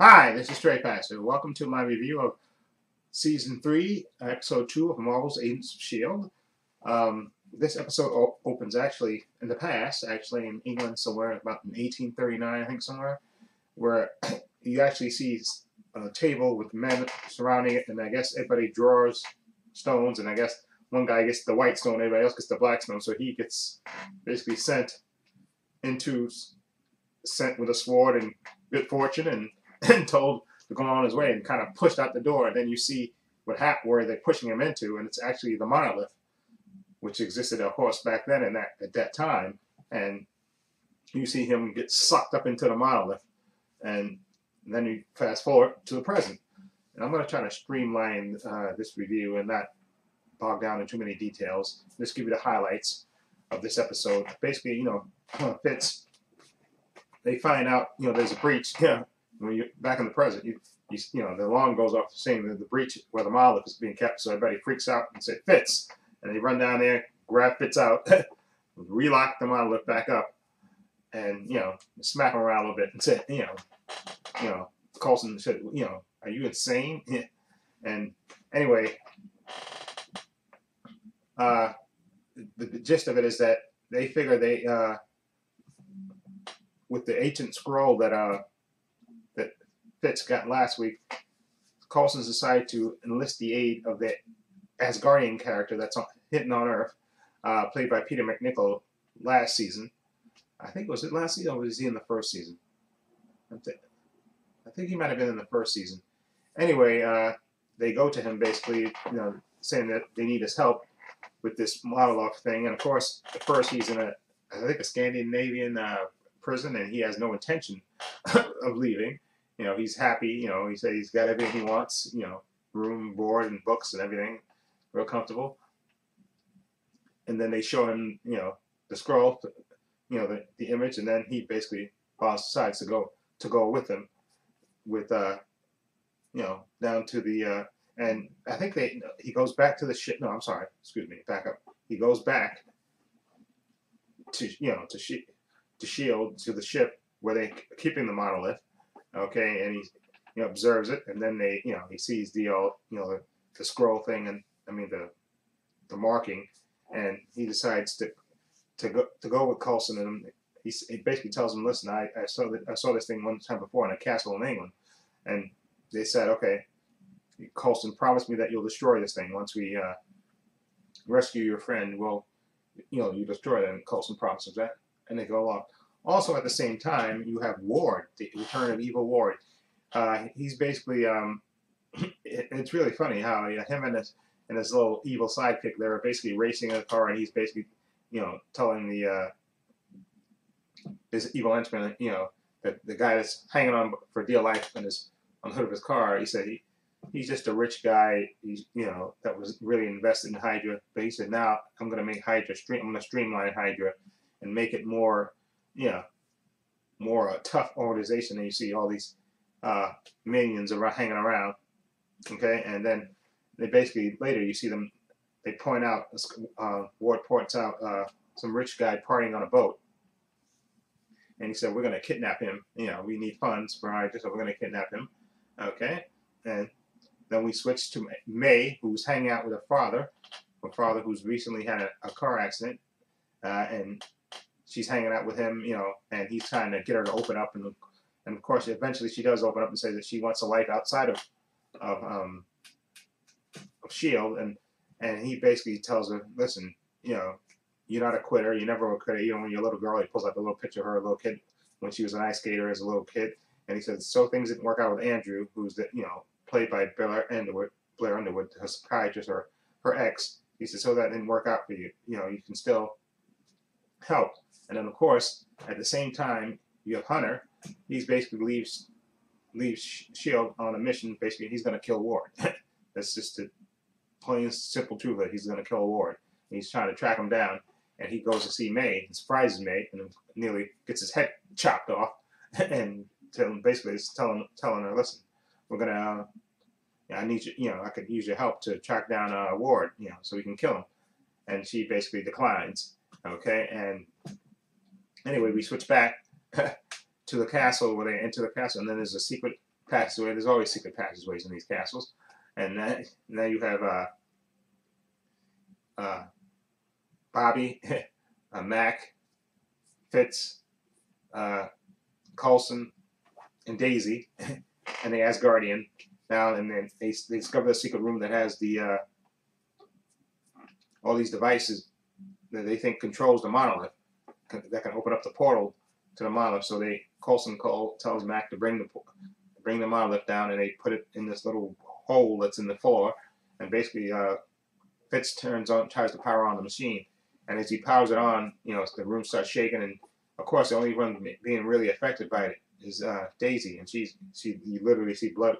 Hi, this is Trepacer. Welcome to my review of Season 3, Episode 2 of Marvel's Agents of S.H.I.E.L.D. This episode opens actually in the past, actually in England somewhere, about in 1839, I think somewhere, where you actually see a table with men surrounding it, and I guess everybody draws stones, and I guess one guy gets the white stone, everybody else gets the black stone, so he gets basically into sent with a sword and good fortune and told to go on his way and kind of pushed out the door. And then you see what happened, where they're pushing him into, and it's actually the monolith, which existed, of course, back then in at that time. And you see him get sucked up into the monolith, and then you fast forward to the present. And I'm going to try to streamline this review and not bog down in too many details. Just give you the highlights of this episode. Basically, Fitz, they find out, there's a breach. Yeah, when you're back in the present, the alarm goes off saying that the breach where the monolith is being kept. So everybody freaks out and say Fitz, and they run down there, grab Fitz out, relock the monolith back up, and smack him around a little bit and say, Coulson said, are you insane? And anyway, the gist of it is that they figure they with the ancient scroll that Fitz got last week, Coulson's decided to enlist the aid of the Asgardian character that's hidden on Earth, played by Peter MacNicol last season. I think was it last season or was he in the first season? I think he might have been in the first season. Anyway, they go to him basically, saying that they need his help with this monologue thing. And of course, at first he's in I think a Scandinavian prison, and he has no intention of leaving. He's happy. He said he's got everything he wants. Room, board, and books and everything, real comfortable. And then they show him, the scroll, the image, and then he basically decides to go with them, with down to the and I think he goes back to the ship. No, I'm sorry, excuse me, back up. He goes back to to S.H.I.E.L.D, to the ship where they're keeping the monolith. Okay, and he observes it, and then he sees the scroll thing, and I mean the marking, and he decides to go with Coulson, and he basically tells him, listen, I saw this thing one time before in a castle in England, and they said, okay, Coulson, promise me that you'll destroy this thing once we rescue your friend. Well, you destroy it, and Coulson promises that, and they go along. Also, at the same time, you have Ward, the return of Evil Ward. He's basically, it's really funny how him and his little evil sidekick, they're basically racing in a car, and he's basically, telling his evil henchman, that the guy that's hanging on for dear life on the hood of his car. He said he's just a rich guy. He's that was really invested in Hydra, but he said now I'm going to make Hydra I'm going to streamline Hydra and make it more more a tough organization. And you see all these minions hanging around. Okay, and then they basically later you see them. They point out Ward points out some rich guy partying on a boat, and he said we're going to kidnap him. We need funds for Hydra, so we're going to kidnap him. Okay, and then we switch to May, who's hanging out with her father who's recently had a car accident, and she's hanging out with him, and he's trying to get her to open up, and of course, eventually she does open up and say that she wants a life outside of S.H.I.E.L.D, and he basically tells her, listen, you're not a quitter, you never were a quitter. When you're a little girl, he pulls out a little picture of her, a little kid, when she was an ice skater as a little kid, and he says, so things didn't work out with Andrew, who's played by Blair Underwood, her psychiatrist, or her ex. He said, so that didn't work out for you. You can still help. And then, of course, at the same time, you have Hunter. He's basically leaves S.H.I.E.L.D. on a mission. Basically, he's going to kill Ward. That's just the plain simple truth that he's going to kill Ward. And he's trying to track him down, and he goes to see May and surprises May, and nearly gets his head chopped off, and basically is telling her, listen, we're gonna, I need you, I could use your help to track down Ward, so we can kill him. And she basically declines. Okay, and anyway, we switch back to the castle where they enter the castle, and then there's a secret passageway. There's always secret passageways in these castles. And now you have Bobby, Mac, Fitz, Coulson, and Daisy, and the Asgardian. Now and then they discover the secret room that has the all these devices that they think controls the monolith that can open up the portal to the monolith. So Coulson tells Mac to bring the monolith down, and they put it in this little hole that's in the floor. And basically, Fitz tries to power on the machine, and as he powers it on, the room starts shaking. And of course, the only one being really affected by it is Daisy, and you literally see blood,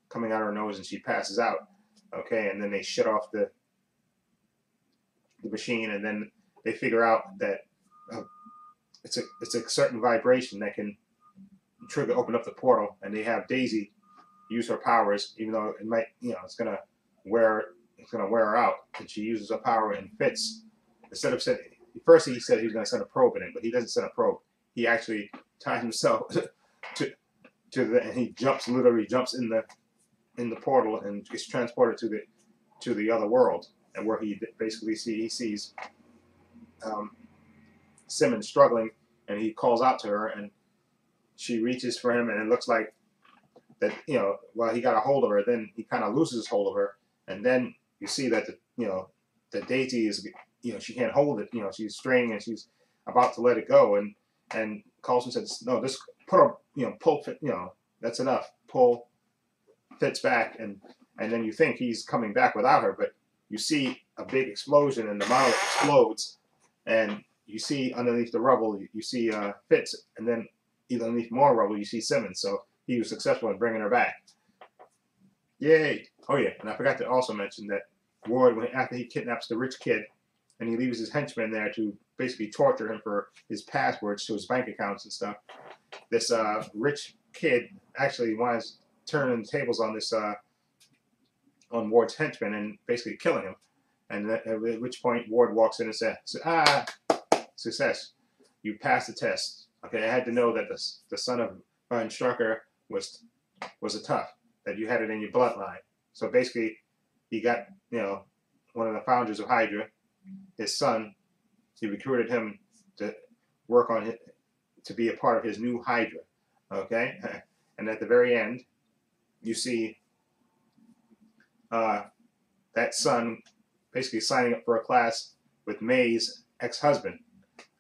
coming out of her nose, and she passes out. Okay, and then they shut off the machine, and then they figure out that it's a certain vibration that can open up the portal, and they have Daisy use her powers, even though it might, it's gonna wear her out. And she uses her power and Fitz, instead of first he said he was gonna send a probe in it, but he doesn't send a probe. He actually ties himself and he literally jumps in the portal and gets transported to the other world, and where he basically sees Simmons struggling, and he calls out to her, and she reaches for him, and it looks like that, while he got a hold of her, then he kind of loses hold of her, and then you see that that Daisy is, she can't hold it, she's straining and she's about to let it go, and Coulson says, no, just put her, pull, that's enough, pull Fitz back, and then you think he's coming back without her, but you see a big explosion, and the monolith explodes, and you see underneath the rubble, you see Fitz, and then underneath more rubble, you see Simmons. So he was successful in bringing her back. Yay! Oh yeah, and I forgot to also mention that Ward, after he kidnaps the rich kid, and he leaves his henchmen there to basically torture him for his passwords to his bank accounts and stuff, this rich kid actually wants turning the tables on this on Ward's henchman and basically killing him. And at which point Ward walks in and says, success, you passed the test. Okay, I had to know that the son of Von Strucker was a tough, that you had it in your bloodline. So basically, he got, one of the founders of Hydra, his son, he recruited him to work on it, to be a part of his new Hydra. Okay, and at the very end, you see that son basically signing up for a class with May's ex-husband.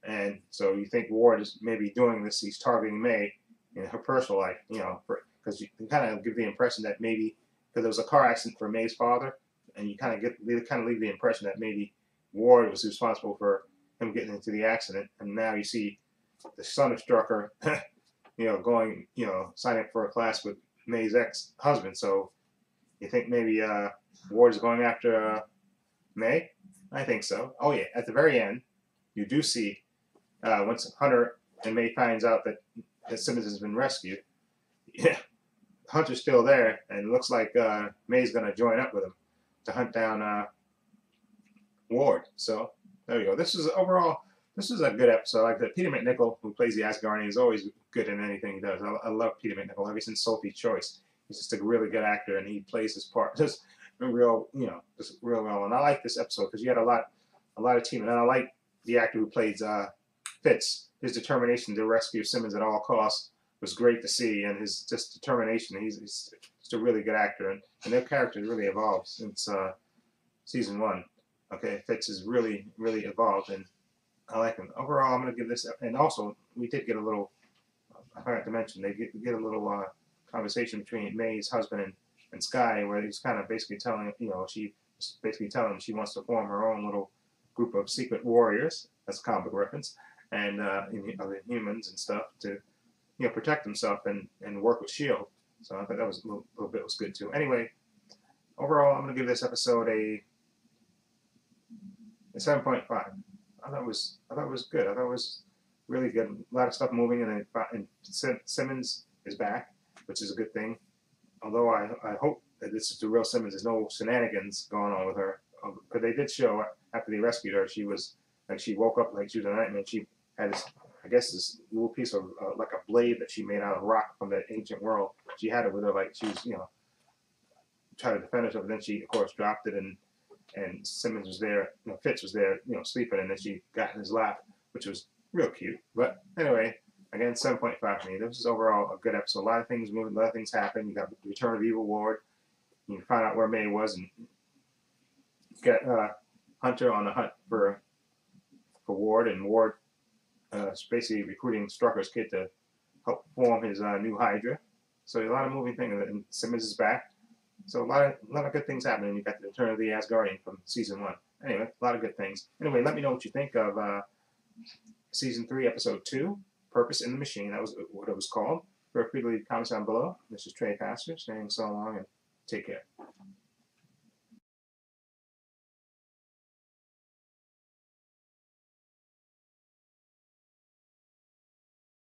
And so you think Ward is maybe doing this, he's targeting May in her personal life, because you can kind of give the impression that maybe, because there was a car accident for May's father, and you kind of leave the impression that maybe Ward was responsible for him getting into the accident. And now you see the son of Strucker, going, signing up for a class with May's ex-husband. So you think maybe Ward is going after May? I think so. Oh yeah, at the very end, you do see, once Hunter and May finds out that Simmons has been rescued, Hunter's still there, and it looks like May's going to join up with him to hunt down Ward. So there you go. This is a good episode. Like that, Peter McNichol, who plays the Asgardian, is always good in anything he does. I love Peter McNichol ever since Sophie's Choice. He's just a really good actor, and he plays his part just real well. And I like this episode because you had a lot of team, and I like the actor who plays Fitz. His determination to rescue Simmons at all costs was great to see, and his just determination. He's just a really good actor, and their character really evolved since season 1. Okay, Fitz has really evolved, and I like him. Overall, I'm going to give this, and also we did get a little, I forgot to mention, they get a little conversation between May's husband and Sky, where he's kind of basically telling, she's basically telling him she wants to form her own little group of secret warriors, that's a comic book reference, and other humans and stuff to, protect himself and work with S.H.I.E.L.D. So I thought that was a little bit was good too. Anyway, overall, I'm going to give this episode a 7.5. I thought it was good. I thought it was really good. A lot of stuff moving, and Simmons is back, which is a good thing. Although I hope that this is the real Simmons. There's no shenanigans going on with her. Because they did show after they rescued her, she was like, she woke up like she was a nightmare. She had this, I guess, this little piece of like a blade that she made out of rock from the ancient world She had it with her, like she was, you know, trying to defend herself. But then she, of course, dropped it, and Simmons was there, you know, Fitz was there, you know, sleeping, and then she got in his lap, which was real cute. But anyway, again, 7.5 for me. This was overall a good episode. A lot of things moving, a lot of things happened. You got the return of Evil Ward. You find out where May was, and get Hunter on the hunt for Ward, and Ward is basically recruiting Strucker's kid to help form his new Hydra. So a lot of moving things, and Simmons is back. So a lot of good things happening. You got the return of the Asgardian from season 1. Anyway, a lot of good things. Anyway, let me know what you think of season 3, episode 2, Purpose in the Machine. That was what it was called. Feel free to leave comments down below. This is Trepacer saying so long and take care.